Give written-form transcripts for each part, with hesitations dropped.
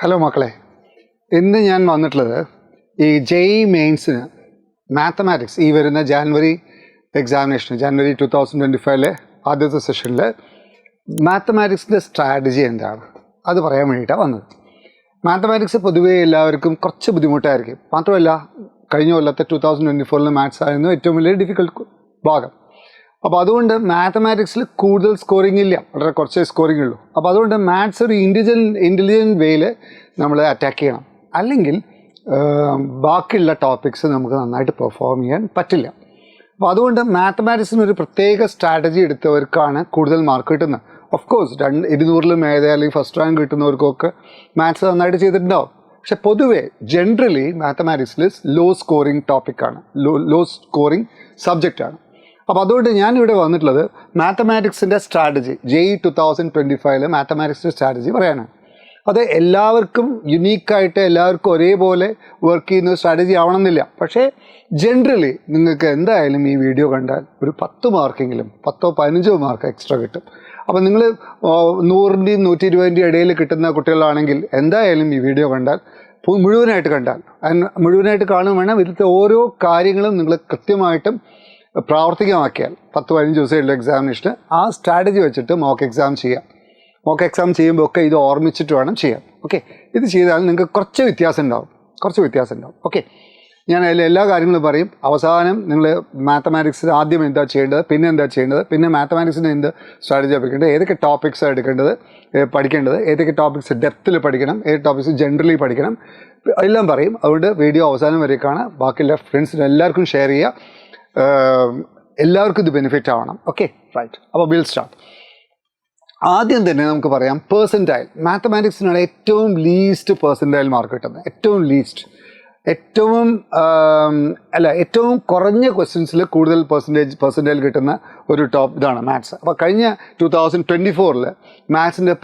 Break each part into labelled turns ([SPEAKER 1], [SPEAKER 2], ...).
[SPEAKER 1] Hello മക്കളെ, ഇന്ന് ഞാൻ വന്നിട്ടുള്ളത് ഈ JEE മെയിൻസിന് മാത്തമാറ്റിക്സ് ഈ വരുന്ന ജാനുവരി എക്സാമിനേഷൻ ജാനുവരി 2025 ആദ്യത്തെ സെഷനിൽ മാത്തമാറ്റിക്സിൻ്റെ സ്ട്രാറ്റജി എന്താണ് അത് പറയാൻ വേണ്ടിയിട്ടാണ് വന്നത്. മാത്തമാറ്റിക്സ് പൊതുവേ എല്ലാവർക്കും കുറച്ച് ബുദ്ധിമുട്ടായിരിക്കും. മാത്രമല്ല കഴിഞ്ഞ കൊല്ലത്തെ 2024 മാത്സ് ആയിരുന്നു ഏറ്റവും വലിയ ഡിഫിക്കൽട്ട് ഭാഗം. അപ്പോൾ അതുകൊണ്ട് മാത്തമാറ്റിക്സിൽ കൂടുതൽ സ്കോറിംഗ് ഇല്ല, വളരെ കുറച്ചേ സ്കോറിംഗ് ഉള്ളൂ. അപ്പോൾ അതുകൊണ്ട് മാത്സ് ഒരു ഇൻ്റലിജൻറ്റ് വേയിൽ നമ്മൾ അറ്റാക്ക് ചെയ്യണം, അല്ലെങ്കിൽ ബാക്കിയുള്ള ടോപ്പിക്സ് നമുക്ക് നന്നായിട്ട് പെർഫോം ചെയ്യാൻ പറ്റില്ല. അപ്പോൾ അതുകൊണ്ട് മാത്തമാറ്റിക്സിന് ഒരു പ്രത്യേക സ്ട്രാറ്റജി എടുത്തവർക്കാണ് കൂടുതൽ മാർക്ക് കിട്ടുന്നത്. ഓഫ് കോഴ്സ് 200-ലും അല്ലെങ്കിൽ ഫസ്റ്റ് റാങ്ക് കിട്ടുന്നവർക്കൊക്കെ മാത്സ് നന്നായിട്ട് ചെയ്തിട്ടുണ്ടാവും. പക്ഷെ പൊതുവേ ജനറലി മാത്തമാറ്റിക്സിൽ ലോ സ്കോറിംഗ് ടോപ്പിക്കാണ്, ലോ സ്കോറിംഗ് സബ്ജക്റ്റാണ്. അപ്പോൾ അതുകൊണ്ട് ഞാനിവിടെ വന്നിട്ടുള്ളത് മാത്തമാറ്റിക്സിൻ്റെ സ്ട്രാറ്റജി JEE 2025 മാത്തമാറ്റിക്സിൻ്റെ സ്ട്രാറ്റജി പറയാനാണ്. അത് എല്ലാവർക്കും യുണീക്കായിട്ട് എല്ലാവർക്കും ഒരേപോലെ വർക്ക് ചെയ്യുന്ന സ്ട്രാറ്റജി ആവണമെന്നില്ല. പക്ഷേ ജനറലി നിങ്ങൾക്ക് എന്തായാലും ഈ വീഡിയോ കണ്ടാൽ ഒരു 10 മാർക്കെങ്കിലും 10-15 മാർക്ക് എക്സ്ട്രാ കിട്ടും. അപ്പോൾ നിങ്ങൾ 100-ൻ്റെയും 120-ൻ്റെയും ഇടയിൽ കിട്ടുന്ന കുട്ടികളാണെങ്കിൽ എന്തായാലും ഈ വീഡിയോ കണ്ടാൽ മുഴുവനായിട്ട് മുഴുവനായിട്ട് കാണുക വേണം. ഇതിലത്തെ ഓരോ കാര്യങ്ങളും നിങ്ങൾ കൃത്യമായിട്ടും പ്രാവർത്തികമാക്കിയാൽ 10-15 ദിവസമുള്ള എക്സാമിനേഷന് ആ സ്ട്രാറ്റജി വെച്ചിട്ട് മോക്ക് എക്സാം ചെയ്യാം. മോക്ക് എക്സാം ചെയ്യുമ്പോൾ ഒക്കെ ഇത് ഓർമ്മിച്ചിട്ട് വേണം ചെയ്യാൻ. ഓക്കെ, ഇത് ചെയ്താൽ നിങ്ങൾക്ക് കുറച്ച് വ്യത്യാസം ഉണ്ടാവും. ഓക്കെ, ഞാൻ അതിൽ എല്ലാ കാര്യങ്ങളും പറയും. അവസാനം നിങ്ങൾ മാത്തമാറ്റിക്സിന് ആദ്യം എന്താ ചെയ്യേണ്ടത്, പിന്നെ എന്താ ചെയ്യേണ്ടത്, പിന്നെ മാത്തമാറ്റിക്സിന് എന്ത് സ്ട്രാറ്റജി പഠിക്കേണ്ടത്, ഏതൊക്കെ ടോപ്പിക്സ് പഠിക്കേണ്ടത്, ഏതൊക്കെ ടോപ്പിക്സ് ഡെപ്തിൽ പഠിക്കണം, ഏത് ടോപ്പിക്സ് ജനറലി പഠിക്കണം, എല്ലാം പറയും. അതുകൊണ്ട് വീഡിയോ അവസാനം വരെ കാണാം. ബാക്കിയുള്ള ഫ്രണ്ട്സിന് എല്ലാവർക്കും ഷെയർ ചെയ്യുക. എല്ലാവർക്കും ഇത് ബെനിഫിറ്റ് ആവണം. Okay, right. അപ്പോൾ വിൽ സ്റ്റാർട്ട്. ആദ്യം തന്നെ നമുക്ക് പറയാം പേഴ്സൻറ്റൈൽ. മാത്തമാറ്റിക്സിനാണ് ഏറ്റവും ലീസ്റ്റ് പേഴ്സൻറ്റൈൽ മാർക്ക് കിട്ടുന്നത്. ഏറ്റവും കുറഞ്ഞ ക്വസ്റ്റ്യൻസിൽ കൂടുതൽ പേഴ്സൻറ്റൈൽ കിട്ടുന്ന ഒരു ഇതാണ് മാത്സ്. അപ്പോൾ കഴിഞ്ഞ 2024 മാത്സിൻ്റെ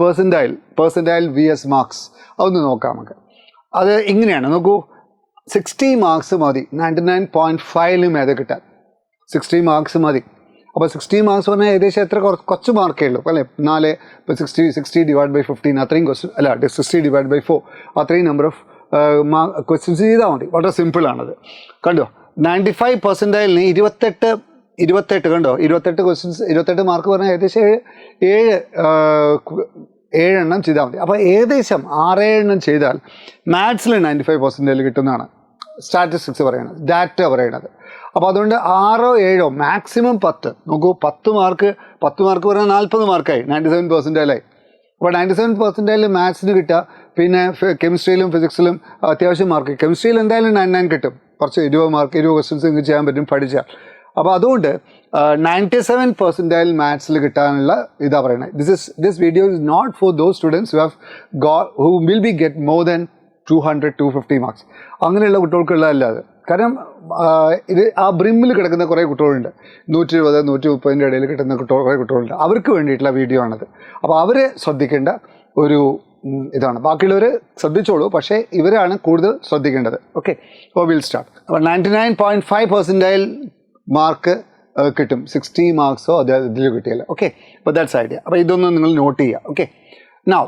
[SPEAKER 1] പേഴ്സൻറ്റൈൽ VS മാർക്സ് അതൊന്ന് നോക്കാം നമുക്ക്. അത് ഇങ്ങനെയാണ്, നോക്കൂ. 60 മാർക്സ് മതി 99.5 മേലെ കിട്ടാൻ. 60 മാർക്സ് മതി. അപ്പോൾ 60 മാർക്സ് പറഞ്ഞാൽ ഏകദേശം എത്ര കുറച്ച് മാർക്കേ ഉള്ളൂ അല്ലേ? 4 ഇപ്പോൾ 60 ഡിവൈഡ് ബൈ 15 അത്രയും ക്വസ്റ്റ്യൻ അല്ല, 60 ഡിവൈഡ് ബൈ 4 അത്രയും നമ്പർ ഓഫ് ക്വസ്റ്റ്യൻസ് ചെയ്താൽ മതി. വളരെ സിമ്പിളാണത്. കണ്ടോ, 95 പെർസെൻറ്റൈലിന് 28 കണ്ടോ, 28 ക്വസ്റ്റ്യൻസ്, 28 മാർക്ക് പറഞ്ഞാൽ ഏകദേശം 7 എണ്ണം ചെയ്താൽ മതി. അപ്പോൾ ഏകദേശം 6-7 എണ്ണം ചെയ്താൽ മാത്സിൽ 95 പെർസെൻറ്റേജ് കിട്ടുന്നതാണ് സ്റ്റാറ്റിസ്റ്റിക്സ് പറയണത്, ഡാറ്റ പറയണത്. അപ്പോൾ അതുകൊണ്ട് 6-7 മാക്സിമം 10. നോക്കൂ, 10 മാർക്ക് പറഞ്ഞാൽ 40 മാർക്കായി, 97% അപ്പോൾ 97% മാത്സിന് കിട്ടുക. പിന്നെ കെമിസ്ട്രിയിലും ഫിസിക്സിലും അത്യാവശ്യം മാർക്ക്. കെമിസ്ട്രിയിൽ എന്തായാലും 99 കിട്ടും. കുറച്ച് 20 ക്വസ്റ്റ്യൻസ് നിങ്ങൾക്ക് ചെയ്യാൻ പറ്റും പഠിച്ചാൽ. അപ്പോൾ അതുകൊണ്ട് 97% മാത്സിൽ കിട്ടാനുള്ള ഇതാ പറയുന്നത്. This video is not for those students who will be get more than 200-250 marks. അങ്ങനെയുള്ള കുട്ടികൾക്കുള്ളതല്ല അത്. കാരണം ഇത് ആ ബ്രിമ്മിൽ കിടക്കുന്ന കുറേ കുട്ടികളുണ്ട്. 120-130 ഇടയിൽ കിട്ടുന്ന കുറേ കുട്ടികളുണ്ട്. അവർക്ക് വേണ്ടിയിട്ടുള്ള വീഡിയോ ആണത്. അപ്പോൾ അവർ ശ്രദ്ധിക്കേണ്ട ഒരു ഇതാണ്. ബാക്കിയുള്ളവർ ശ്രദ്ധിച്ചോളൂ, പക്ഷേ ഇവരാണ് കൂടുതൽ ശ്രദ്ധിക്കേണ്ടത്. ഓക്കെ, അപ്പോൾ വിൽ സ്റ്റാർട്ട്. അപ്പോൾ 99.5% മാർക്ക് കിട്ടും. 60 മാർക്സോ ഇതിൽ കിട്ടിയാൽ. ഓക്കെ, അപ്പോൾ ദാറ്റ്സ് ഐഡിയ. അപ്പോൾ ഇതൊന്നും നിങ്ങൾ നോട്ട് ചെയ്യുക. ഓക്കെ, നൗ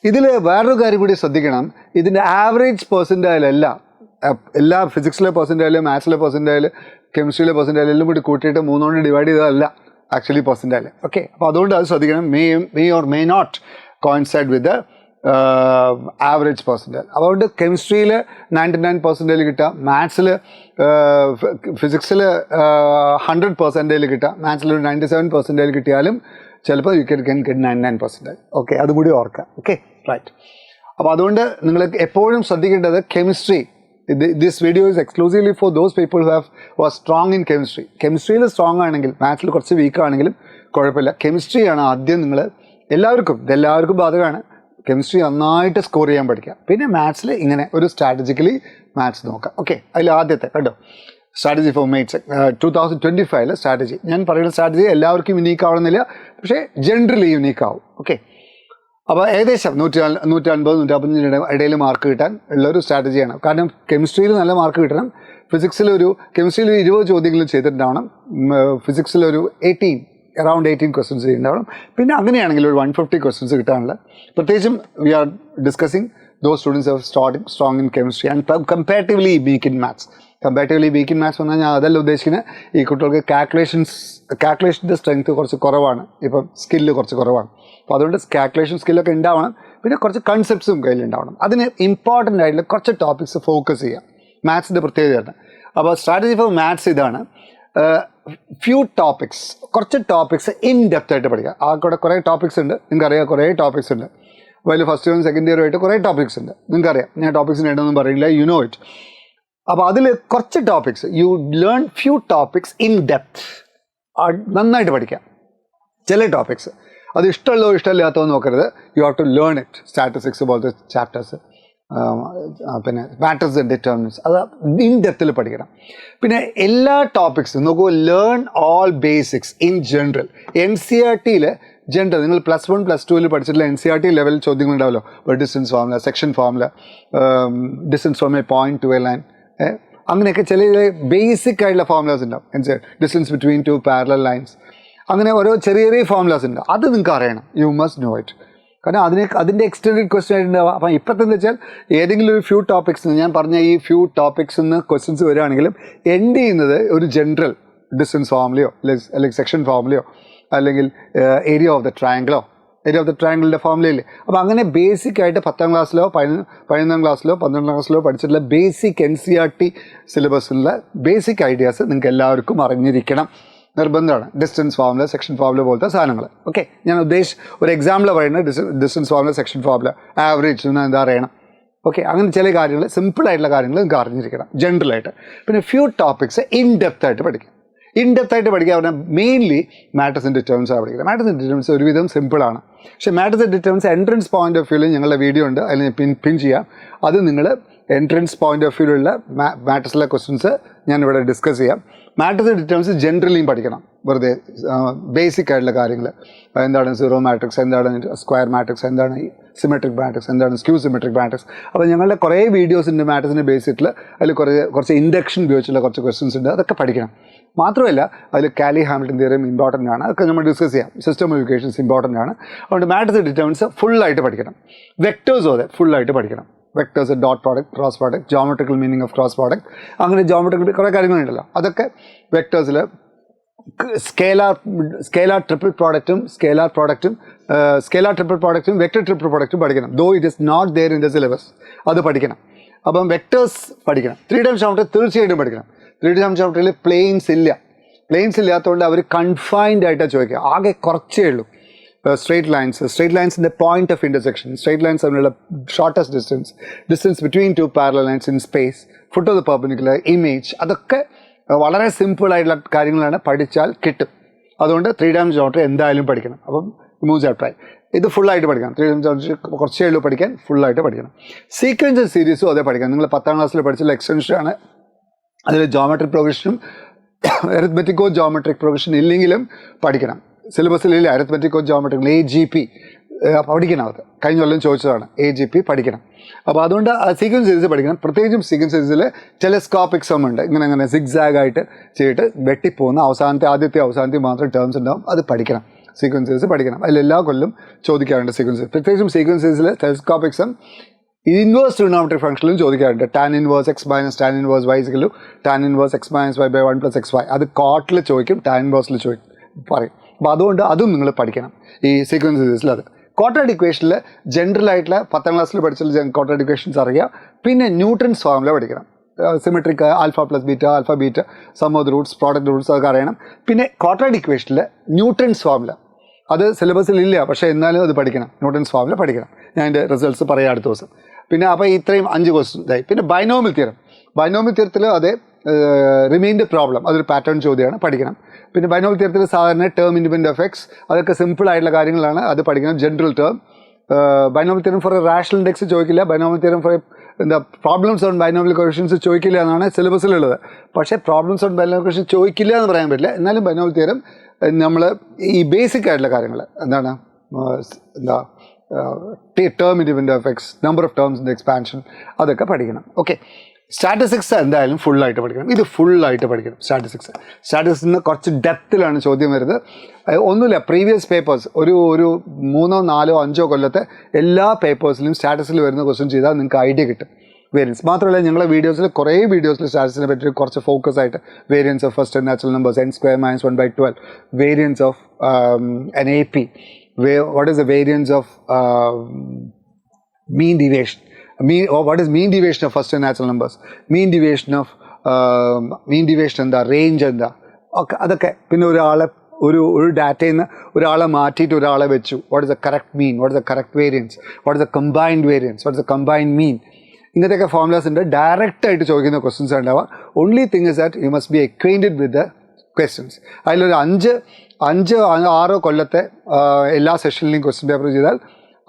[SPEAKER 1] ഇതിൽ വേറൊരു കാര്യം കൂടി ശ്രദ്ധിക്കണം. ഇതിൻ്റെ ആവറേജ് പെർസെൻറ്റൈലല്ല, എല്ലാ ഫിസിക്സിലെ പെർസെൻറ്റൈല്, മാത്സിലെ പെർസെൻറ്റൈല്, കെമിസ്ട്രിയിലെ പെർസെൻറ്റൈല് എല്ലാം കൂടി കൂട്ടിയിട്ട് 3 കൊണ്ട് ഡിവൈഡ് ചെയ്തതല്ല ആക്ച്വലി പെർസെൻറ്റൈല്. ഓക്കെ, അപ്പോൾ അതുകൊണ്ട് അത് ശ്രദ്ധിക്കണം. May or may not coincide with average percentile. അതുകൊണ്ട് കെമിസ്ട്രിയിൽ 99% കിട്ടുക, മാത്സിൽ ഫിസിക്സിൽ 100% കിട്ടുക, മാത്സിൽ 97% കിട്ടിയാലും ചിലപ്പോൾ യു ക്യാൻ ഗെറ്റ് 99%. ഓക്കെ, അതുകൂടി ഓർക്കുക. Okay, right. അപ്പോൾ അതുകൊണ്ട് നിങ്ങൾ എപ്പോഴും ശ്രദ്ധിക്കേണ്ടത് chemistry. This video is exclusively for those people who are strong in chemistry. കെമിസ്ട്രിയിൽ സ്ട്രോങ് ആണെങ്കിൽ, മാത്സിൽ കുറച്ച് വീക്ക് ആണെങ്കിലും കുഴപ്പമില്ല. കെമിസ്ട്രിയാണ് ആദ്യം നിങ്ങൾ എല്ലാവർക്കും ബാധകമാണ്. കെമിസ്ട്രി നന്നായിട്ട് സ്കോർ ചെയ്യാൻ പഠിക്കുക. പിന്നെ മാത്സിൽ ഇങ്ങനെ ഒരു സ്ട്രാറ്റജിക്കലി മാത്സ് നോക്കാം. ഓക്കെ, അതിൽ ആദ്യത്തെ കണ്ടോ, സ്ട്രാറ്റജി ഫോർ മെയ്റ്റ്സ് 2025 സ്ട്രാറ്റജി. ഞാൻ പറയുന്ന സ്ട്രാറ്റജി എല്ലാവർക്കും യുണീക്ക് ആവണമെന്നില്ല, പക്ഷേ ജനറലി യുണീക്ക് ആവും. ഓക്കെ, അപ്പോൾ ഏകദേശം 150-150 ഇടയിൽ മാർക്ക് കിട്ടാൻ ഉള്ളൊരു സ്ട്രാറ്റജിയാണ്. കാരണം കെമിസ്ട്രിയിൽ നല്ല മാർക്ക് കിട്ടണം. കെമിസ്ട്രിയിൽ 20 ചോദ്യങ്ങളും ചെയ്തിട്ടുണ്ടാവണം. ഫിസിക്സിലൊരു 18 around 18 questions ഉണ്ടാവണം. പിന്നെ അങ്ങനെയാണെങ്കിൽ ഒരു 150 questions കിട്ടാനുള്ള, പ്രത്യേകിച്ചും we are discussing those students are strong in chemistry and comparatively weak in maths. Comparatively weak in maths പറഞ്ഞാൽ ഞാൻ അതല്ല ഉദ്ദേശിക്കുന്നത്, ഈ കുട്ടികൾക്ക് കാൽക്കുലേഷൻ്റെ സ്ട്രെങ്ത് കുറച്ച് കുറവാണ്, ഇപ്പം സ്കില്ല് കുറച്ച് കുറവാണ്. അപ്പോൾ അതുകൊണ്ട് കാൽക്കുലേഷൻ സ്കില്ലൊക്കെ ഉണ്ടാവണം. പിന്നെ കുറച്ച് കൺസെപ്റ്റ്സും കയ്യിലുണ്ടാവണം. അതിന് ഇമ്പോർട്ടൻ്റ് ആയിട്ടുള്ള കുറച്ച് ടോപ്പിക്സ് ഫോക്കസ് ചെയ്യാം. മാത്സിൻ്റെ പ്രത്യേകതയാണ്. അപ്പോൾ സ്ട്രാറ്റജി ഫോർ മാത്സ് ഇതാണ്, ഫ്യൂ ടോപ്പിക്സ്, കുറച്ച് ടോപ്പിക്സ് ഇൻ ഡെപ്ത് ആയിട്ട് പഠിക്കുക. ആ കൂടെ കുറേ ടോപ്പിക്സ് ഉണ്ട്, നിങ്ങൾക്കറിയാം കുറേ ടോപ്പിക്സ് ഉണ്ട്. അതിൽ ഫസ്റ്റ് ഇയറും സെക്കൻഡ് ഇയറും ആയിട്ട് കുറേ ടോപ്പിക്സ് ഉണ്ട്, നിങ്ങൾക്കറിയാം. ഞാൻ ടോപ്പിക്സിന് ഇടൊന്നും പറയില്ല, യു നോ ഇറ്റ്. അപ്പോൾ അതിൽ കുറച്ച് topics, you learn few topics in depth, നന്നായിട്ട് പഠിക്കാം. ചില ടോപ്പിക്സ് അത് ഇഷ്ടമുള്ളതോ ഇഷ്ടമില്ലാത്തതോ നോക്കരുത്, you have to learn it. Statistics പോലത്തെ ചാപ്റ്റേഴ്സ്, പിന്നെ മാറ്റേഴ്സ് ആൻഡ് ഡിറ്റർമിനൻസ്, അത് ഇൻ ഡെപ്തിൽ പഠിക്കണം. പിന്നെ എല്ലാ ടോപ്പിക്സും നോക്കൂ, learn all basics in general. NCERT general നിങ്ങൾ +1 +2 പഠിച്ചിട്ടുള്ള NCERT ലെവൽ ചോദ്യങ്ങളുണ്ടാവല്ലോ, distance formula, section formula, distance from a point to a line, അങ്ങനെയൊക്കെ ചില ബേസിക് ആയിട്ടുള്ള ഫോർമുലാസ് ഉണ്ടാവും. ഡിസ്റ്റൻസ് ബിറ്റ്വീൻ 2 പാരലൽ ലൈൻസ്, അങ്ങനെ ഓരോ ചെറിയ ചെറിയ ഫോർമുലാസ് ഉണ്ട്. അത് നിങ്ങൾക്ക് അറിയണം, യു മസ്റ്റ് നോ ഇറ്റ്. കാരണം അതിൻ്റെ എക്സ്റ്റെൻഡഡ് ക്വസ്റ്റ്യൻ ആയിട്ടുണ്ടാവുക. അപ്പം ഇപ്പോഴത്തെ വെച്ചാൽ ഏതെങ്കിലും ഒരു ഫ്യൂ ടോപ്പിക്സ്, ഞാൻ പറഞ്ഞ ഈ ഫ്യൂ ടോപ്പിക്സ് നിന്ന് ക്വസ്റ്റ്യൻസ് വരികയാണെങ്കിലും എൻഡ് ചെയ്യുന്നത് ഒരു ജനറൽ ഡിസ്റ്റൻസ് ഫോർമുലയോ അല്ലെങ്കിൽ സെക്ഷൻ ഫോർമുലയോ അല്ലെങ്കിൽ ഏരിയ ഓഫ് ദ ട്രയാങ്കിളിൻ്റെ ഫോർമുലയില്ലേ. അപ്പോൾ അങ്ങനെ ബേസിക് ആയിട്ട് 10ാം ക്ലാസ്സിലോ 11ാം ക്ലാസ്സിലോ 12ാം ക്ലാസ്സിലോ പഠിച്ചിട്ടുള്ള ബേസിക് NCERT സിലബസിലുള്ള ബേസിക് ഐഡിയാസ് നിങ്ങൾക്ക് എല്ലാവർക്കും അറിഞ്ഞിരിക്കണം, നിർബന്ധമാണ്. ഡിസ്റ്റൻസ് ഫോർമുല, സെക്ഷൻ ഫോർമുല പോലത്തെ സാധനങ്ങൾ. ഓക്കെ, ഞാൻ ഒരു എക്സാമ്പിൾ പറയുന്നത് distance formula, section formula, average എന്താ അറിയണം. ഓക്കെ, അങ്ങനെ ചില കാര്യങ്ങൾ, സിമ്പിളായിട്ടുള്ള കാര്യങ്ങൾ നിങ്ങൾക്ക് അറിഞ്ഞിരിക്കണം ജനറലായിട്ട്. പിന്നെ ഫ്യൂ ടോപ്പിക്സ് ഇൻ ഡെപ്ത് ആയിട്ട് പഠിക്കും. ഇൻ ഡെപ്ത് ആയിട്ട് പഠിക്കുക പറഞ്ഞാൽ മെയിൻലി മാറ്റേഴ്സ് ആൻഡ് ഡിറ്റർമിനൻസ് പഠിക്കുക. മാറ്റേഴ്സ് ആൻഡ് ഡിറ്റർമിനൻസ് ഒരുവിധം സിമ്പിളാണ്. പക്ഷേ matters and determinants entrance point of വ്യൂവിൽ ഞങ്ങളുടെ വീഡിയോ ഉണ്ട്, അതിൽ പിൻ ചെയ്യാം. അത് നിങ്ങൾ എൻട്രൻസ് പോയിന്റ് ഓഫ് വ്യൂവിലുള്ള മാറ്റേഴ്സിലെ ക്വസ്റ്റ്യൻസ് ഞാനിവിടെ ഡിസ്കസ് ചെയ്യാം. മാറ്റേഴ്സ് ആൻഡ് ഡിറ്റർമിനൻസ് ജനറലിയും പഠിക്കണം, വെറുതെ ബേസിക് ആയിട്ടുള്ള കാര്യങ്ങൾ. എന്താണ് സീറോ മാട്രിക്സ്, എന്താണ് സ്ക്വയർ മാട്രിക്സ്, എന്താണ് സിമെട്രിക് മാട്രിക്സ്, എന്താണ് സ്ക്യൂ സിമെട്രിക് മാട്രിക്സ്. അപ്പോൾ ഞങ്ങളുടെ കുറേ വീഡിയോസ് ഉണ്ട് മാറ്റേഴ്സിൻ്റെ ബേസിക്കിൽ. അതിൽ കുറച്ച് ഇൻഡക്ഷൻ ഉപയോഗിച്ചുള്ള കുറച്ച് ക്വസ്റ്റ്യൻസ് ഉണ്ട്, അതൊക്കെ പഠിക്കണം. മാത്രമല്ല അതിൽ കാലി ഹാമിൽട്ടൺ തിയറം ഇമ്പോർട്ടൻ്റ് ആണ്, അതൊക്കെ നമ്മൾ ഡിസ്കസ് ചെയ്യാം. സിസ്റ്റം ഓഫ് ഇക്വേഷൻസ് ഇമ്പോർട്ടൻ്റ് ആണ്. അതുകൊണ്ട് മാറ്റേഴ്സ് ആൻഡ് ഡിറ്റർമിനൻസ് ഫുള്ളായിട്ട് പഠിക്കണം. വെക്ടേഴ്സും അതെ ഫുള്ളായിട്ട് പഠിക്കണം. Vectors, dot product, cross product, geometrical meaning of cross product, അങ്ങനെ ജോമെട്രിക്കൽ കുറേ കാര്യങ്ങളുണ്ടല്ലോ. അതൊക്കെ വെക്ടേഴ്സിൽ സ്കേലാർ ട്രിപ്പിൾ പ്രോഡക്റ്റും വെക്ടർ ട്രിപ്പിൾ പ്രോഡക്റ്റും പഠിക്കണം. Though it is not there in the syllabus, അത് പഠിക്കണം. അപ്പം വെക്ടേഴ്സ് പഠിക്കണം. 3 ടൈം ജോമെട്രി തീർച്ചയായിട്ടും പഠിക്കണം. 3 ടൈം ജോമെട്രിയിൽ പ്ലെയിൻസ് ഇല്ലാത്തതുകൊണ്ട് അവർ കൺഫൈൻഡ് ആയിട്ടാണ് ചോദിക്കുക. ആകെ കുറച്ചേ ഉള്ളൂ. സ്ട്രേറ്റ് ലൈൻസിൻ്റെ point of intersection, straight lines തമ്മിലുള്ള shortest distance between 2 parallel lines in space, foot of the perpendicular, image, അതൊക്കെ വളരെ സിമ്പിളായിട്ടുള്ള കാര്യങ്ങളാണ്, പഠിച്ചാൽ കിട്ടും. അതുകൊണ്ട് 3 ടൈം ജോമെട്രി എന്തായാലും പഠിക്കണം. അപ്പം മൂവ് ചാപ്റ്ററായി ഇത് ഫുള്ളായിട്ട് പഠിക്കണം. 3 ടൈം ജോമെട്രി കുറച്ചേ ഉള്ളൂ പഠിക്കാൻ, ഫുള്ളായിട്ട് പഠിക്കണം. സീക്വൻസ് സീരീസും അതേ പഠിക്കണം. നിങ്ങൾ 10ാം ക്ലാസ്സിൽ പഠിച്ചുള്ള എക്സ്റ്റൻഷനാണ്. അതിൽ ജോമെട്രിക് പ്രോഗ്രഷനും അരിത്മെറ്റിക്കോ ജോമെട്രിക് പ്രോഗ്രഷൻ ഇല്ലെങ്കിലും പഠിക്കണം. സിലബസിലില്ല അരിത്മെറ്റിക്കോ ജോമെട്രിക്, AGP പഠിക്കണം. അത് കഴിഞ്ഞ കൊല്ലം ചോദിച്ചതാണ്, AGP പഠിക്കണം. അപ്പോൾ അതുകൊണ്ട് സീക്വൻസ് സീരീസ് പഠിക്കണം. പ്രത്യേകിച്ചും സീക്വൻസ് സീരീസിൽ ടെലസ്കോപ്പിക് സം ഉണ്ട്, ഇങ്ങനെ സിഗ്സാഗ് ആയിട്ട് ചെയ്തിട്ട് വെട്ടിപ്പോകുന്ന അവസാനത്തെ മാത്രം ടേംസ് ഉണ്ടാവും, അത് പഠിക്കണം. സീക്വൻസ് സീരീസ് പഠിക്കണം. അതിലെല്ലാ കൊല്ലം ചോദിക്കാറുണ്ട് സീക്വൻസ്. പ്രത്യേകിച്ചും സീക്വൻസ് സീരീസിൽ ടെലസ്കോപ്പിക് സം ഇൻവേഴ്സ് ട്രിഗണോമെട്രിക് ഫംഗ്ഷനിലും ചോദിക്കാറുണ്ട്. tan inverse x minus tan inverse y = tan inverse x minus y / 1 + xy. അത് കോട്ടിൽ ചോദിക്കും, tan ഇൻവേഴ്സിൽ പറയും. അപ്പോൾ അതുകൊണ്ട് അതും നിങ്ങൾ പഠിക്കണം ഈ സീക്വൻസ് സീരീസിൽ. അത് ക്വാഡ്രാറ്റിക് ഇക്വേഷനിൽ ജനറൽ ആയിട്ടുള്ള 10ാം ക്ലാസ്സിൽ പഠിച്ചുള്ള ക്വാഡ്രാറ്റിക് ഇക്വേഷൻസ് അറിയാം. പിന്നെ ന്യൂട്ടൺസ് ഫോർമുല പഠിക്കണം. Symmetric alpha plus beta, alpha beta, sum of the roots, product roots, അതൊക്കെ അറിയണം. പിന്നെ ക്വാഡ്രാറ്റിക് ഇക്വേഷനിൽ ന്യൂട്ടൺസ് ഫോർമുല അത് സിലബസിൽ ഇല്ല, പക്ഷേ എന്നാലും അത് പഠിക്കണം. ന്യൂട്ടൺസ് ഫോർമുല പഠിക്കണം. ഞാൻ അതിൻ്റെ റിസൾട്ട്സ് പറയാം അടുത്ത ദിവസം. പിന്നെ അപ്പോൾ ഇത്രയും 5 ക്വസ്റ്റ്യൻസ് ആയി. പിന്നെ ബൈനോമിയൽ തിയറത്തിൽ അതേ റിമൈൻഡർ പ്രോബ്ലം, അതൊരു പാറ്റേൺ ചോദ്യമാണ്, പഠിക്കണം. പിന്നെ ബൈനോമിയൽ തിയറത്തിൽ സാധാരണ ടേം ഇൻഡിപെൻഡൻറ്റ് ഓഫ് എക്സ്, അതൊക്കെ സിമ്പിൾ ആയിട്ടുള്ള കാര്യങ്ങളാണ്, അത് പഠിക്കണം. General term, binomial theorem for a rational index ചോദിക്കില്ല. Binomial theorem for problems on binomial equations ചോദിക്കില്ല എന്നാണ് സിലബസിലുള്ളത്. പക്ഷേ പ്രോബ്ലംസ് ഓൺ ബൈനോമിയൽ ഇക്വേഷൻ ചോദിക്കില്ല എന്ന് പറയാൻ പറ്റില്ല. എന്നാലും ബൈനോമിയൽ തിയറം നമ്മൾ ഈ ബേസിക് ആയിട്ടുള്ള കാര്യങ്ങൾ എന്താണ് term independent of X, number of terms in expansion, അതൊക്കെ പഠിക്കണം. ഓക്കെ, സ്റ്റാറ്റിസ്റ്റിക്സ് എന്തായാലും ഫുള്ളായിട്ട് പഠിക്കണം. ഇത് ഫുള്ളായിട്ട് പഠിക്കണം സ്റ്റാറ്റിസ്റ്റിക്സ്. സ്റ്റാറ്റിസ്റ്റിക്സിന് കുറച്ച് ഡെപ്തിലാണ് ചോദ്യം വരുന്നത്. ഒന്നുമില്ല, പ്രീവിയസ് പേപ്പേഴ്സ് ഒരു 3, 4, 5 കൊല്ലത്തെ എല്ലാ പേപ്പേഴ്സിലും സ്റ്റാറ്റിസ്റ്റിക്സിൽ വരുന്ന ക്വസ്റ്റ്യൻ ചെയ്താൽ നിങ്ങൾക്ക് ഐഡിയ കിട്ടും. വേരിയൻസ് മാത്രമല്ല, ഞങ്ങളുടെ വീഡിയോസിൽ കുറേ വീഡിയോസിൽ സ്റ്റാറ്റിസ്റ്റിക്സിനെ പറ്റി കുറച്ച് ഫോക്കസ് ആയിട്ട് variance of first natural numbers, n² - 1/12, variance of an AP, what is the variance of mean deviation, what is mean deviation of first natural numbers, mean deviation എന്താ, റേഞ്ച് എന്താ, ഒക്കെ അതൊക്കെ. പിന്നെ ഒരു ഡാറ്റയിൽ നിന്ന് ഒരാളെ മാറ്റിയിട്ട് ഒരാളെ വെച്ചു, what is the correct mean, what is the correct variance, what is the combined variance, what is the combined mean, ഇങ്ങനത്തെയൊക്കെ ഫോർമുലാസ് ഉണ്ട്. ഡയറക്റ്റായിട്ട് ചോദിക്കുന്ന ക്വസ്റ്റ്യൻസ് ഉണ്ടാവുക. Only thing is that you must be acquainted with the questions. അതിലൊരു 5-6 കൊല്ലത്തെ എല്ലാ സെഷനിലെയും question paper ചെയ്താൽ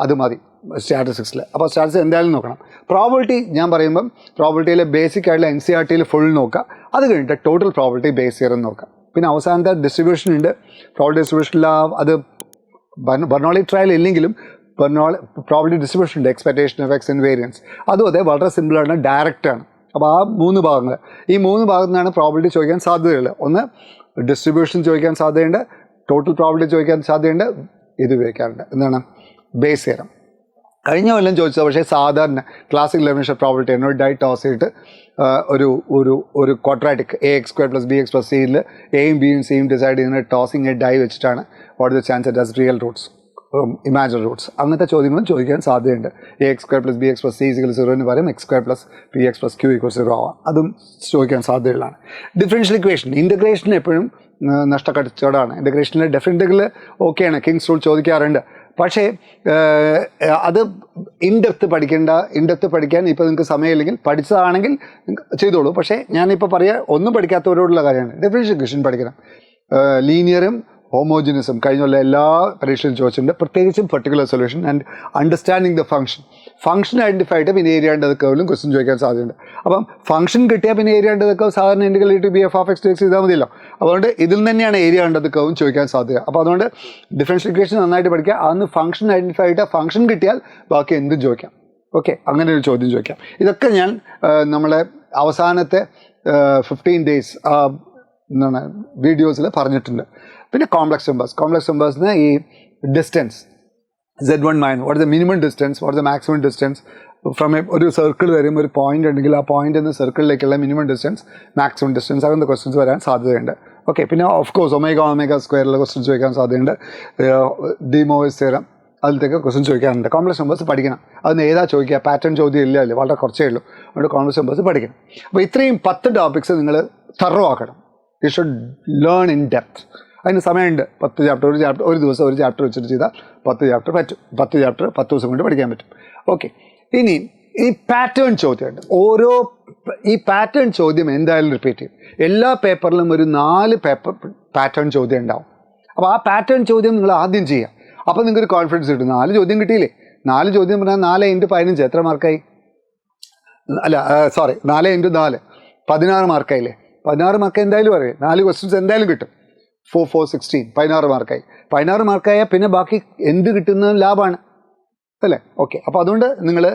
[SPEAKER 1] അത് മതി സ്റ്റാറ്റിസ്റ്റിക്സിൽ. അപ്പോൾ സ്റ്റാറ്റിസ്റ്റിക്സ് എന്തായാലും നോക്കണം. പ്രോബിലിറ്റി ഞാൻ പറയുമ്പം പ്രോബിലിറ്റിയിലെ ബേസിക് ആയിട്ടുള്ള NCERT ഫുൾ നോക്കുക. അത് കഴിഞ്ഞിട്ട് ടോട്ടൽ പ്രോബിലിറ്റി ബേസ് ഇയർ നോക്കുക. പിന്നെ അവസാനത്തെ ഡിസ്ട്രിബ്യൂഷൻ ഉണ്ട്. പ്രോബിലിറ്റി ഡിസ്ട്രിബ്യൂഷനിൽ അത് ബെർണോളി ട്രയൽ ഇല്ലെങ്കിലും പ്രോബിലിറ്റി ഡിസ്ട്രിബ്യൂഷൻ ഉണ്ട്, expectation of X and variance. അതും അതെ, വളരെ സിമ്പിളാണ്, ഡയറക്റ്റാണ്. അപ്പോൾ ആ 3 ഭാഗങ്ങൾ, ഈ 3 ഭാഗത്തു നിന്നാണ് പ്രോബിലിറ്റി ചോദിക്കാൻ സാധ്യതയുള്ളത്. ഒന്ന് ഡിസ്ട്രിബ്യൂഷൻ ചോദിക്കാൻ സാധ്യതയുണ്ട്, ടോട്ടൽ പ്രോബിലിറ്റി ചോദിക്കാൻ സാധ്യതയുണ്ട്, ഇത് ഉപയോഗിക്കാറുണ്ട്. എന്താണ്, ബേസ് തിയറം. കഴിഞ്ഞ കൊല്ലം ചോദിച്ചത് പക്ഷേ സാധാരണ ക്ലാസിക് ലെവൻഷർ പ്രോബിലിറ്റി എന്നോട് ഡൈ ടോസ് ചെയ്തിട്ട് ഒരു ക്വാഡ്രാറ്റിക് AX² + BX + C എയും ബിയും സിയും ഡിസൈഡ് ചെയ്യുന്ന ടോസിങ് ഡൈ വെച്ചിട്ടാണ് what is the chance it has real Roots, imaginary Roots, അങ്ങനത്തെ ചോദ്യങ്ങളും ചോദിക്കാൻ സാധ്യതയുണ്ട്. AX² + BX + C = 0 പകരം x² + PX + Q = 0 ആവാം. അതും ചോദിക്കാൻ സാധ്യതയുള്ളതാണ്. ഡിഫറൻഷ്യൽ ഇക്വേഷൻ, ഇൻ്റഗ്രേഷൻ എപ്പോഴും നഷ്ടക്കച്ചവടമാണ്. ഇൻ്റഗ്രേഷനിൽ ഡെഫിനറ്റിൽ ഓക്കെയാണ്, കിങ്സ് റൂൾ ചോദിക്കാറുണ്ട്. പക്ഷേ അത് ഇൻഡെപ്ത് പഠിക്കാൻ ഇപ്പോൾ നിങ്ങൾക്ക് സമയമില്ലെങ്കിൽ പഠിച്ചതാണെങ്കിൽ ചെയ്തോളൂ. പക്ഷേ ഞാനിപ്പോൾ ഒന്നും പഠിക്കാത്തവരോടുള്ള കാര്യമാണ്, ഡിഫറൻഷ്യൽ ഇക്വേഷൻ പഠിക്കണം. ലീനിയറും ഹോമോജിനസും കഴിഞ്ഞുള്ള എല്ലാ പരീക്ഷയിലും ചോദിച്ചിട്ടുണ്ട്. പ്രത്യേകിച്ചും particular solution and understanding the function identify ആയിട്ട് പിന്നെ ഏരിയ അണ്ടർ ദ കർവിലും ക്വസ്റ്റ്യൻ ചോദിക്കാൻ സാധ്യതയുണ്ട്. അപ്പം ഫംഗ്ഷൻ കിട്ടിയാൽ പിന്നെ ഏരിയ അണ്ടർ ദ കർവ് സാധാരണ integral B F of X ചെയ്താൽ മതിയല്ലോ. അതുകൊണ്ട് ഇതിൽ തന്നെയാണ് ഏരിയ അണ്ടർ ദ കർവും ചോദിക്കാൻ സാധ്യത. അപ്പോൾ അതുകൊണ്ട് ഡിഫറൻഷ്യൽ ഇക്വേഷൻ നന്നായിട്ട് പഠിക്കുക. അന്ന് ഫംഗ്ഷൻ ഐഡൻറ്റിഫൈ ആയിട്ട് ഫംഗ്ഷൻ കിട്ടിയാൽ ബാക്കി എന്തും ചോദിക്കാം. ഓക്കെ, അങ്ങനെ ഒരു ചോദ്യം ചോദിക്കാം. ഇതൊക്കെ ഞാൻ നമ്മളെ അവസാനത്തെ 15 days എന്താണ് വീഡിയോസിൽ പറഞ്ഞിട്ടുണ്ട്. പിന്നെ കോംപ്ലക്സ് നമ്പേഴ്സിന് ഈ distance Z1 - what is the minimum distance, what is the maximum distance from ഒരു സർക്കിൾ വരും, ഒരു പോയിന്റ് ഉണ്ടെങ്കിൽ ആ പോയിന്റ് നിന്ന് സർക്കിളിലേക്കുള്ള മിനിമം ഡിസ്റ്റൻസ്, മാക്സിമം ഡിസ്റ്റൻസ്, അങ്ങനത്തെ ക്വസ്റ്റ്യൻസ് വരാൻ സാധ്യതയുണ്ട്. ഓക്കെ, പിന്നെ ഓഫ് കോഴ്സ് ഒമേഗ² ക്വസ്റ്റ്യൻസ് ചോദിക്കാൻ സാധ്യതയുണ്ട്. ഡി മോയിസ് തിയറം അതിലത്തേക്ക് ക്വസ്റ്റ്യൻ ചോദിക്കാറുണ്ട്. കോംപ്ലക്സ് നമ്പേഴ്സ് പഠിക്കണം. അതിന് ഏതാ ചോദിക്കുക, പാറ്റേൺ ചോദ്യം ഇല്ലല്ലോ, വളരെ കുറച്ചേ ഉള്ളൂ. അതുകൊണ്ട് കോംപ്ലക്സ് നമ്പേഴ്സ് പഠിക്കണം. അപ്പോൾ ഇത്രയും 10 ടോപ്പിക്സ് നിങ്ങൾ തറോ ആക്കണം. You should learn in depth. അതിന് സമയമുണ്ട്. 10 ചാപ്റ്റർ ഒരു ദിവസം ഒരു ചാപ്റ്റർ വെച്ചിട്ട് ചെയ്താൽ 10 ചാപ്റ്റർ പറ്റും. 10 ചാപ്റ്റർ 10 ദിവസം കൊണ്ട് പഠിക്കാൻ പറ്റും. ഓക്കെ, ഇനി ഈ പാറ്റേൺ ചോദ്യമുണ്ട്. ഈ പാറ്റേൺ ചോദ്യം എന്തായാലും റിപ്പീറ്റ് ചെയ്യും. എല്ലാ പേപ്പറിലും ഒരു 4 പാറ്റേൺ ചോദ്യം ഉണ്ടാവും. അപ്പോൾ ആ പാറ്റേൺ ചോദ്യം നിങ്ങൾ ആദ്യം ചെയ്യുക. അപ്പോൾ നിങ്ങൾക്കൊരു കോൺഫിഡൻസ് കിട്ടും. 4 ചോദ്യം കിട്ടിയില്ലേ, 4 ചോദ്യം പറഞ്ഞാൽ 4 × 15 എത്ര മാർക്കായി? 4 × 4 16 മാർക്കായില്ലേ? 16 മാർക്ക് എന്തായാലും അറിയാം. 4 ക്വസ്റ്റ്യൻസ് എന്തായാലും കിട്ടും. 4, 4, 16 16 മാർക്കായി. 16 മാർക്കായാൽ പിന്നെ ബാക്കി എന്ത് കിട്ടുന്നതും ലാഭമാണ് അല്ലേ? ഓക്കെ, അപ്പോൾ അതുകൊണ്ട് നിങ്ങൾ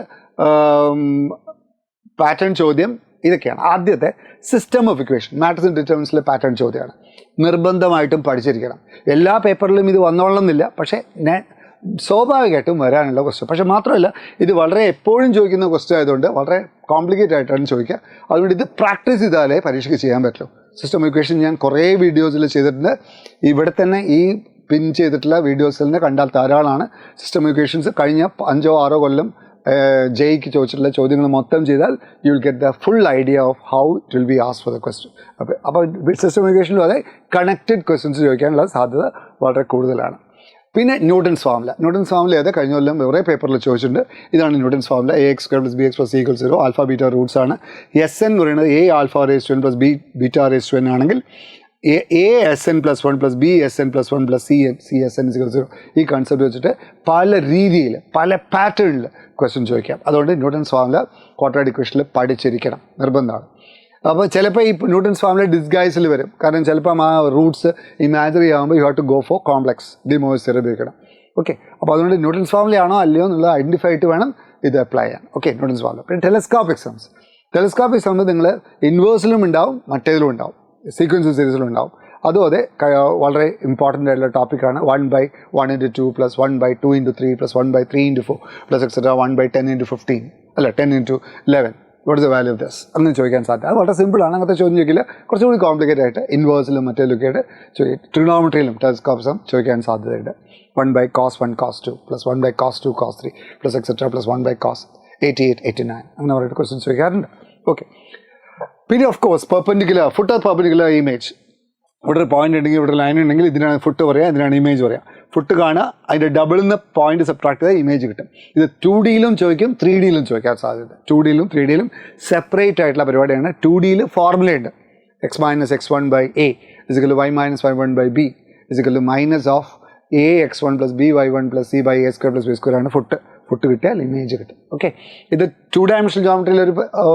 [SPEAKER 1] പാറ്റേൺ ചോദ്യം ഇതൊക്കെയാണ്. ആദ്യത്തെ system of equation, matrix and ഡിറ്റർമിനൻസിലെ പാറ്റേൺ ചോദ്യമാണ്. നിർബന്ധമായിട്ടും പഠിച്ചിരിക്കണം. എല്ലാ പേപ്പറിലും ഇത് വന്നോളണമെന്നില്ല, പക്ഷേ സ്വാഭാവികമായിട്ടും വരാനുള്ള ക്വസ്റ്റ്യൻ. പക്ഷേ മാത്രമല്ല, ഇത് വളരെ എപ്പോഴും ചോദിക്കുന്ന ക്വസ്റ്റ്യൻ ആയതുകൊണ്ട് വളരെ കോംപ്ലിക്കേറ്റഡ് ആയിട്ടാണ് ചോദിക്കുക. അതുകൊണ്ട് ഇത് പ്രാക്ടീസ് ചെയ്താലേ പരീക്ഷയ്ക്ക് ചെയ്യാൻ പറ്റുള്ളൂ. സിസ്റ്റം ഇക്വേഷൻ ഞാൻ കുറേ വീഡിയോസിൽ ചെയ്തിട്ടുണ്ട്. ഇവിടെ തന്നെ ഈ പിൻ ചെയ്തിട്ടുള്ള വീഡിയോസിൽ നിന്ന് കണ്ടാൽ ധാരാളമാണ്. സിസ്റ്റം ഇക്വേഷൻസ് കഴിഞ്ഞ 5-6 കൊല്ലം ജെയ്ക്ക് ചോദിച്ചിട്ടുള്ള ചോദ്യങ്ങൾ മൊത്തം ചെയ്താൽ you will get the full idea of how it will be ask for the question. അപ്പോൾ സിസ്റ്റം ഇക്വേഷനിലും അതെ കണക്റ്റഡ് ക്വസ്റ്റ്യൻസ് ചോദിക്കാനുള്ള സാധ്യത വളരെ കൂടുതലാണ്. പിന്നെ ന്യൂട്ടൺസ് ഫോർമുല അതെ കഴിഞ്ഞ കൊല്ലം വേറെ പേപ്പറിൽ ചോദിച്ചിട്ടുണ്ട്. ഇതാണ് Newton's formula. AX² + BX + C = 0. Alpha beta Roots ആണ്. SN എന്ന് പറയുന്നത് Aα⁴n + Bβ⁴n ആണെങ്കിൽ ASN + 1 + BSN + 1 + CSN = 0. ഈ കൺസെപ്റ്റ് വെച്ചിട്ട് പല രീതിയിൽ പല പാറ്റേണിൽ ക്വസ്റ്റ്യൻ ചോദിക്കാം. അതുകൊണ്ട് ന്യൂട്ടൺസ് ഫോർമുല ക്വാഡ്രാറ്റിക് ഇക്വേഷനിൽ പഠിച്ചിരിക്കണം, നിർബന്ധമാണ്. അപ്പോൾ ചിലപ്പോൾ ഈ ന്യൂട്ടൺസ് ഫോർമുല ഡിസ്ഗൈസിൽ വരും. കാരണം ചിലപ്പം ആ റൂട്ട്സ് ഇമാജിനറി ആകുമ്പോൾ you have to go for complex de Moivre's theorem ഉപയോഗിക്കണം. ഓക്കെ, അപ്പോൾ അതുകൊണ്ട് ന്യൂട്ടൺസ് ഫോർമുല ആണോ അല്ലയോ എന്നുള്ളത് ഐഡൻറ്റിഫൈ ആയിട്ട് വേണം ഇത് അപ്ലൈ ചെയ്യാൻ. Okay, Newton's formula. പിന്നെ ടെലസ്കോപ്പ് എക്സാംസ് ടെലിസ്കോപ്പിക് സമയത്ത് നിങ്ങൾ ഇൻവേഴ്സിലും ഉണ്ടാവും, മറ്റേതിലും ഉണ്ടാവും, സീക്വൻസ് സീരീസിലും ഉണ്ടാവും. അതും അതെ വളരെ ഇമ്പോർട്ടൻ്റ് ആയിട്ടുള്ള ടോപ്പിക്കാണ്. 1/1 × 2 + 1/2 × 3 + 1/3 × 4 പ്ലസ് എക്സെട്ര 1/10 × 15 അല്ല 10 × 11 what is the value of this അങ്ങനെ ചോദിക്കാൻ സാധ്യത. അത് വളരെ സിമ്പിളാണ്, അങ്ങനത്തെ ചോദ്യം ചോദിക്കില്ല. കുറച്ചുകൂടി കോംപ്ലിക്കേറ്റഡ് ആയിട്ട് ഇൻവേഴ്സിലും മറ്റേലൊക്കെ ആയിട്ട് ട്രിഗണോമെട്രിയിലും ടെലിസ്കോപ്സും ചോദിക്കാൻ സാധ്യതയുണ്ട്. 1/cos 1 cos 2 + 1/cos 2 cos 3 plus etcetera plus 1/cos 88 89 അങ്ങനെ പറഞ്ഞിട്ട് ക്വസ്റ്റ്യൻസ് ചോദിക്കാറുണ്ട്. ഓക്കെ. പിന്നെ of course perpendicular foot perpendicular image. ഇവിടെ ഒരു പോയിന്റ് ഉണ്ടെങ്കിൽ ഇവിടെ ലൈൻ ഉണ്ടെങ്കിൽ ഇതിനാണ് ഫുട്ട് പറയുക, ഇതിനാണ് ഇമേജ് പറയുക. ഫുട്ട് കാണുക, അതിൻ്റെ ഡബിളിന്ന് പോയിന്റ് സബ്ട്രാക്ട് ചെയ്താൽ ഇമേജ് കിട്ടും. ഇത് 2Dയിലും ചോദിക്കും 3Dയിലും ചോദിക്കാൻ സാധ്യത. 2Dയിലും 3Dയിലും സെപ്പറേറ്റ് ആയിട്ടുള്ള പരിപാടിയാണ്. 2Dയിൽ ഫോർമുലയുണ്ട്. x - x1/a = y - y1/b - (-ax1 + by1 + c/a² + b² ആണ് ഫുട്ട് കിട്ടിയാൽ ഇമേജ് കിട്ടും. ഓക്കെ. ഇത് 2 ഡയമെൻഷണൽ ജോമെട്രിയിൽ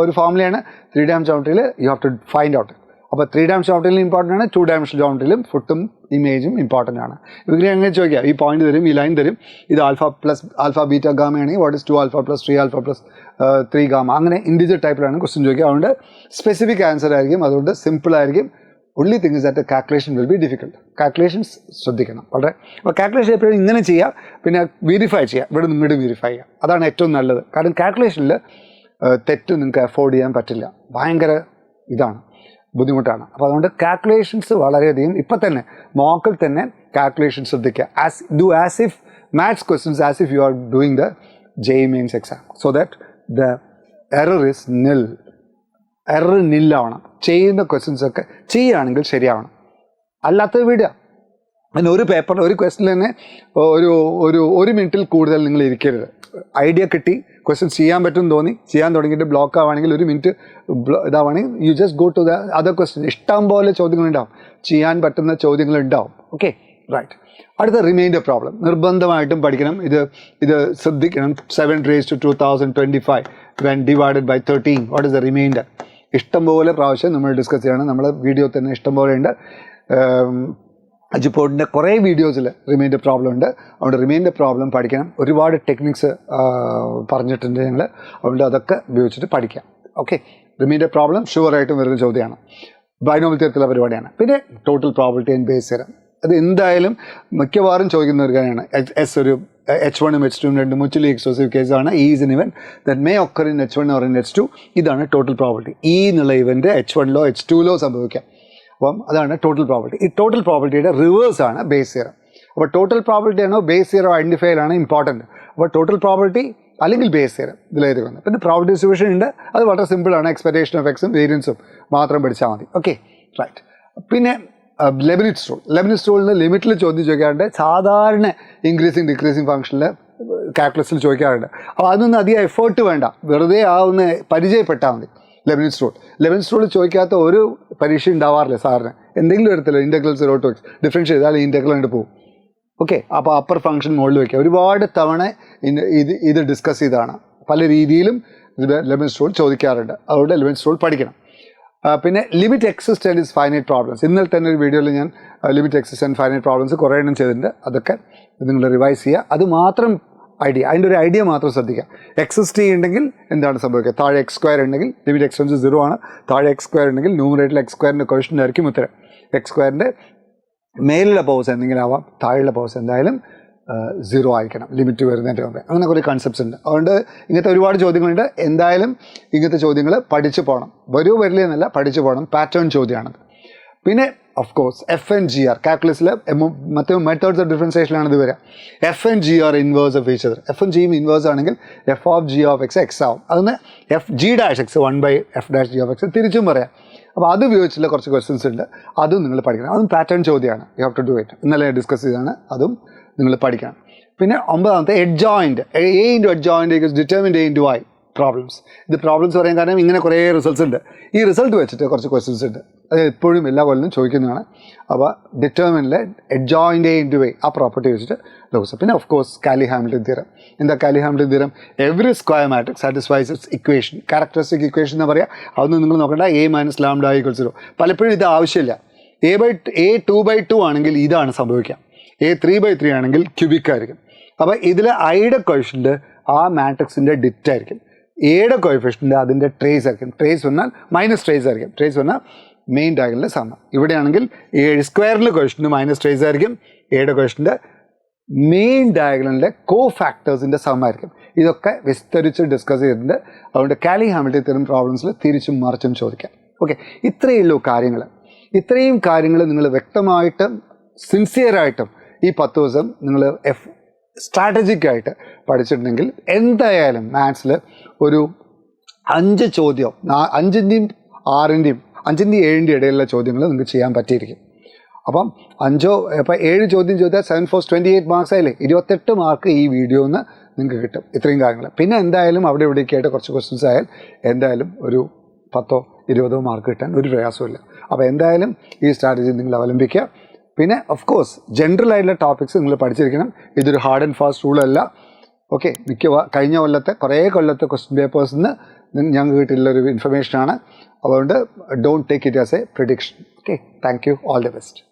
[SPEAKER 1] ഒരു ഫോർമുലയാണ്. 3 ഡയമെൻഷണൽ ജോമെട്രിയിൽ you have to find out. അപ്പോൾ 3 ഡയമെൻഷണൽ ജോമെട്രിയിലും ഇമ്പോർട്ടൻ്റ് ആണ്, 2 ഡയമെൻഷണൽ ജോമെട്രിയിലും ഫുട്ടും ഇമേജും ഇമ്പോർട്ടൻ്റ് ആണ്. ഇവർക്ക് എങ്ങനെ ചോദിക്കാം, ഈ പോയിന്റ് തരും, ഈ ലൈൻ തരും, ഇത് ആൽഫ ബീറ്റ ഗാമ ആണെങ്കിൽ വാട്ട് ഇസ് 2α + 3α + 3 ഗാമ, അങ്ങനെ ഇൻഡിജർ ടൈപ്പിലാണ് ക്വസ്റ്റ്യൻ ചോദിക്കുക. അതുകൊണ്ട് സ്പെസിഫിക് ആൻസർ ആയിരിക്കും, അതുകൊണ്ട് സിമ്പിൾ ആയിരിക്കും. only thing is that the calculation will be difficult. Calculations ശ്രദ്ധിക്കണം വളരെ. അപ്പോൾ കാൽക്കുലേഷൻ എപ്പോഴും ഇങ്ങനെ ചെയ്യുക, പിന്നെ വെരിഫൈ ചെയ്യുക, ഇവിടെ നിങ്ങോട്ട് വെരിഫൈ ചെയ്യുക, അതാണ് ഏറ്റവും നല്ലത്. കാരണം കാൽക്കുലേഷനിൽ തെറ്റ് നിങ്ങൾക്ക് അഫോർഡ് ചെയ്യാൻ പറ്റില്ല, ഭയങ്കര ഇതാണ്, ബുദ്ധിമുട്ടാണ്. അപ്പോൾ അതുകൊണ്ട് കാൽക്കുലേഷൻസ് വളരെയധികം ഇപ്പം തന്നെ മോക്കിൽ തന്നെ കാൽക്കുലേഷൻ ശ്രദ്ധിക്കുക. As if maths questions as if you are doing the JEE mains exam, so that the error is നിൽ. എറർ നില്ലാവണം. ചെയ്യുന്ന ക്വസ്റ്റ്യൻസൊക്കെ ചെയ്യുകയാണെങ്കിൽ ശരിയാവണം, അല്ലാത്തത് വിടുക. പിന്നെ ഒരു പേപ്പറിൽ ഒരു ക്വസ്റ്റ്യൻ തന്നെ ഒരു മിനിറ്റിൽ കൂടുതൽ നിങ്ങൾ ഇരിക്കരുത്. ഐഡിയ കിട്ടി, ക്വസ്റ്റ്യൻ ചെയ്യാൻ പറ്റുമെന്ന് തോന്നി, ചെയ്യാൻ തുടങ്ങിയിട്ട് ബ്ലോക്ക് ആവുകയാണെങ്കിൽ ഒരു മിനിറ്റ് ഇതാവുകയാണെങ്കിൽ you just go to the other question. ഇഷ്ടം പോലെ ചോദ്യങ്ങളുണ്ടാവും, ചെയ്യാൻ പറ്റുന്ന ചോദ്യങ്ങളുണ്ടാവും. Okay, right. അടുത്ത റിമൈൻഡർ പ്രോബ്ലം നിർബന്ധമായിട്ടും പഠിക്കണം. ഇത് ശ്രദ്ധിക്കണം. 7^2025 when divided by 13 what is the remainder? ഇഷ്ടംപോലെ പ്രാവശ്യം നമ്മൾ ഡിസ്കസ് ചെയ്യണം. നമ്മളെ വീഡിയോ തന്നെ ഇഷ്ടംപോലെ ഉണ്ട്. അജിപ്പോട്ടിൻ്റെ കുറേ വീഡിയോസിൽ റിമൈൻഡർ പ്രോബ്ലം ഉണ്ട്. അതുകൊണ്ട് റിമൈൻഡർ പ്രോബ്ലം പഠിക്കണം. ഒരുപാട് ടെക്നിക്സ് പറഞ്ഞിട്ടുണ്ട് ഞങ്ങൾ, അതുകൊണ്ട് അതൊക്കെ ഉപയോഗിച്ചിട്ട് പഠിക്കാം. ഓക്കെ, റിമൈൻഡർ പ്രോബ്ലം ഷുവറായിട്ടും വരുന്ന ചോദ്യമാണ്. ബൈനോമിയൽ തിയറത്തിലുള്ള പരിപാടിയാണ്. പിന്നെ total probability and base theorem, അത് എന്തായാലും മിക്കവാറും ചോദിക്കുന്ന ഒരു കാര്യമാണ്. ഒരു H1 H2 രണ്ടും മുച്ചുലി എക്സ്ക്ലൂസീവ് കേസാണ്. Is N event that may occur in H1 or in H2. ഇതാണ് ടോട്ടൽ പ്രോബിലിറ്റി. ഈ എന്നുള്ള ഇവൻറ്റ് H1 H2 സംഭവിക്കാം. അപ്പം അതാണ് ടോട്ടൽ പ്രോബിലിറ്റി. ഈ ടോട്ടൽ പ്രോബിലിറ്റിയുടെ റിവേഴ്സാണ് ബേസ് തിയറം. അപ്പോൾ ടോട്ടൽ പ്രോബിലിറ്റി ആണോ ബേസ് തിയറോ ഐഡൻറ്റിഫൈയിലാണ് ഇമ്പോർട്ടൻറ്റ്. അപ്പോൾ ടോട്ടൽ പ്രോബിലിറ്റി അല്ലെങ്കിൽ ബേസ് തിയറം ഇതിലേത് വന്നു. പിന്നെ പ്രോബിലിറ്റി ഡിസ്ട്രിബ്യൂഷൻ ഉണ്ട്, അത് വളരെ സിമ്പിളാണ്. എക്സ്പെക്ടേഷൻ ഓഫ് എക്സും വേരിയൻസും മാത്രം പഠിച്ചാൽ മതി. Okay, right. പിന്നെ ലെബനിറ്റ്സ് റൂളിന് ലിമിറ്റിൽ ചോദ്യം ചോദിക്കാറുണ്ട്. സാധാരണ ഇൻക്രീസിങ് ഡിക്രീസിങ് ഫംഗ്ഷനിൽ കാൽക്കുലസിൽ ചോദിക്കാറുണ്ട്. അപ്പോൾ അതൊന്നും അധികം എഫേർട്ട് വേണ്ട, വെറുതെ ഒന്ന് പരിചയപ്പെട്ടാൽ മതി. ലെബനിറ്റ്സ് റൂൾ ചോദിക്കാത്ത ഒരു പരീക്ഷ ഉണ്ടാവാറില്ല സാറിന്. എന്തെങ്കിലും വരത്തില്ല, ഇൻ്റഗ്രൽ 0 to x ഡിഫറൻഷ്യൽ ചെയ്താൽ ഇൻ്റഗ്രൽ കണ്ട് പോകും. ഓക്കെ, അപ്പോൾ അപ്പർ ഫംഗ്ഷൻ മുകളിൽ വയ്ക്കുക. ഒരുപാട് തവണ ഇത് ഡിസ്കസ് ചെയ്തതാണ്. പല രീതിയിലും ഇത് ലെബനിറ്റ്സ് റൂൾ ചോദിക്കാറുണ്ട്. അതുകൊണ്ട് ലെബനിറ്റ്സ് റൂൾ പഠിക്കണം. പിന്നെ limit existent is finite problems. ഇന്നലെ തന്നെ ഒരു വീഡിയോയിൽ ഞാൻ ലിമിറ്റ് എക്സിസ്റ്റൻറ്റ് ഫൈനൈറ്റ് പ്രോബ്ലംസ് കുറേ എണ്ണം ചെയ്തിട്ടുണ്ട്. അതൊക്കെ നിങ്ങൾ റിവൈസ് ചെയ്യുക. അത് മാത്രം അതിൻ്റെ ഒരു ഐഡിയ മാത്രം ശ്രദ്ധിക്കുക. എക്സിസ്റ്റ് ചെയ്യുന്നുണ്ടെങ്കിൽ എന്താണ് സംഭവിക്കുക? താഴെ x² ഉണ്ടെങ്കിൽ ലിമിറ്റ് എക്സ്റ്റെൻസ് 0 ആണ്. താഴെ x² ഉണ്ടെങ്കിൽ ന്യൂമറേറ്ററിൽ x² ക്വസ്റ്റ്യൻ ആയിരിക്കും ഉത്തരം. x² മേലുള്ള പവേഴ്സ് എന്തെങ്കിലും ആവാം, താഴെയുള്ള പവേഴ്സ് എന്തായാലും 0 ആയിരിക്കണം ലിമിറ്റ് വരുന്നതിൻ്റെ മുമ്പേ. അങ്ങനെ കുറേ കൺസെപ്റ്റ്സ് ഉണ്ട്. അതുകൊണ്ട് ഇങ്ങനത്തെ ഒരുപാട് ചോദ്യങ്ങളുണ്ട്. എന്തായാലും ഇങ്ങനത്തെ ചോദ്യങ്ങൾ പഠിച്ചു പോകണം. വരില്ല എന്നല്ല, പഠിച്ചു പോകണം. പാറ്റേൺ ചോദ്യമാണത്. പിന്നെ ഓഫ് കോഴ്സ് FNGR കാൽക്കുലസിൽ മറ്റേ മെത്തേഡ്സ് ഓഫ് ഡിഫറൻസിയേഷനാണ് ഇത് വരിക. FNGR inverse of each other. F ഉം G യും ഇൻവേഴ്സ് ആണെങ്കിൽ f(g(x) x ആവും. അതിന് f(g'(x) 1/f'(g(x) തിരിച്ചും പറയാം. അപ്പോൾ അത് ഉപയോഗിച്ചുള്ള കുറച്ച് ക്വസ്റ്റ്യൻസ് ഉണ്ട്, അതും നിങ്ങൾ പഠിക്കണം. അതും പാറ്റേൺ ചോദ്യമാണ്. You have to do it. ഇന്നലെ ഡിസ്കസ് ചെയ്താണ്, അതും നിങ്ങൾ പഠിക്കണം. പിന്നെ 9ാമത്തെ adjoint. A into adjoint is determined A into I problems. ഇത് പ്രോബ്ലംസ് പറയാൻ കാരണം ഇങ്ങനെ കുറേ റിസൾട്ട്സ് ഉണ്ട്. ഈ റിസൾട്ട് വെച്ചിട്ട് കുറച്ച് ക്വസ്റ്റ്യൻസ് ഉണ്ട്, അത് എപ്പോഴും എല്ലാ കൊല്ലം ചോദിക്കുന്നതാണ്. അപ്പോൾ ഡിറ്റർമിനിലെ adjoint A into I ആ പ്രോപ്പർട്ടി വെച്ചിട്ട് ലോസ്. പിന്നെ ഓഫ് കോഴ്സ് കാലി-ഹാമിൽട്ടൺ തിയറം. എന്താ Cayley Hamilton theorem? Every square matrix satisfies its equation. Characteristic equation എന്ന് പറയാം. അതൊന്നും നിങ്ങൾ നോക്കണ്ട. A - λ = 0. പലപ്പോഴും ഇത് ആവശ്യമില്ല. A 2/2 ആണെങ്കിൽ ഇതാണ് സംഭവിക്കാം. A 3/3 ആണെങ്കിൽ ക്യൂബിക് ആയിരിക്കും. അപ്പോൾ ഇതിൽ ഐയുടെ കോഷ്യൻ്റ് ആ മാട്രിക്സിൻ്റെ ഡിറ്റ് ആയിരിക്കും. എയുടെ കോയിഫിഷ്യൻ്റ് അതിൻ്റെ ട്രേസ് ആയിരിക്കും. ട്രേസ് വന്നാൽ മൈനസ് ട്രേസ് ആയിരിക്കും. ട്രേസ് വന്നാൽ മെയിൻ ഡയഗണലിലെ സം. ഇവിടെയാണെങ്കിൽ 7 സ്ക്വയറിലെ കോയിഫിഷ്യൻ്റ് മൈനസ് ട്രേസ് ആയിരിക്കും. എയുടെ കോയിഫിഷ്യൻ്റ് മെയിൻ ഡയഗണലിൻ്റെ കോ ഫാക്ടേഴ്സിൻ്റെ സം ആയിരിക്കും. ഇതൊക്കെ വിസ്തരിച്ച് ഡിസ്കസ് ചെയ്തിട്ടുണ്ട്. അതുകൊണ്ട് കാലി ഹാമിൽട്ടൺ തിയറം പ്രോബ്ലംസിൽ തിരിച്ചും മറിച്ചും ചോദിക്കാം. ഓക്കെ, ഇത്രയേ ഉള്ളൂ കാര്യങ്ങൾ. ഇത്രയും കാര്യങ്ങൾ നിങ്ങൾ വ്യക്തമായിട്ടും സിൻസിയറായിട്ടും ഈ 10 ദിവസം നിങ്ങൾ സ്ട്രാറ്റജിക്കായിട്ട് പഠിച്ചിട്ടുണ്ടെങ്കിൽ എന്തായാലും മാത്സിൽ ഒരു 5 ചോദ്യം 5ൻ്റെയും 6ൻ്റെയും 5ൻ്റെയും 7ൻ്റെയും ഇടയിലുള്ള ചോദ്യങ്ങൾ നിങ്ങൾക്ക് ചെയ്യാൻ പറ്റിയിരിക്കും. അപ്പം 7 ചോദ്യം ചോദിച്ചാൽ 7 4 28 മാർക്സ് ആയില്ലേ, 28 മാർക്ക് ഈ വീഡിയോന്ന് നിങ്ങൾക്ക് കിട്ടും. ഇത്രയും കാര്യങ്ങൾ. പിന്നെ എന്തായാലും അവിടെ ഇവിടേക്ക് ആയിട്ട് കുറച്ച് ക്വസ്റ്റ്യൻസ് ആയാൽ എന്തായാലും ഒരു 10 20 മാർക്ക് കിട്ടാൻ ഒരു പ്രയാസമില്ല. അപ്പോൾ എന്തായാലും ഈ സ്ട്രാറ്റജി നിങ്ങൾ അവലംബിക്കുക. പിന്നെ ഓഫ് കോഴ്സ് ജനറൽ ആയിട്ടുള്ള ടോപ്പിക്സ് നിങ്ങൾ പഠിച്ചിരിക്കണം. ഇതൊരു ഹാർഡ് ആൻഡ് ഫാസ്റ്റ് റൂളല്ല. ഓക്കെ, കഴിഞ്ഞ കൊല്ലത്തെ കുറേ കൊല്ലത്തെ ക്വസ്റ്റ്യൻ പേപ്പേഴ്സിൽ നിന്ന് ഞങ്ങൾക്ക് കിട്ടിയുള്ളൊരു ഇൻഫർമേഷനാണ്. അതുകൊണ്ട് don't take it as A prediction. Okay, thank you, all the best.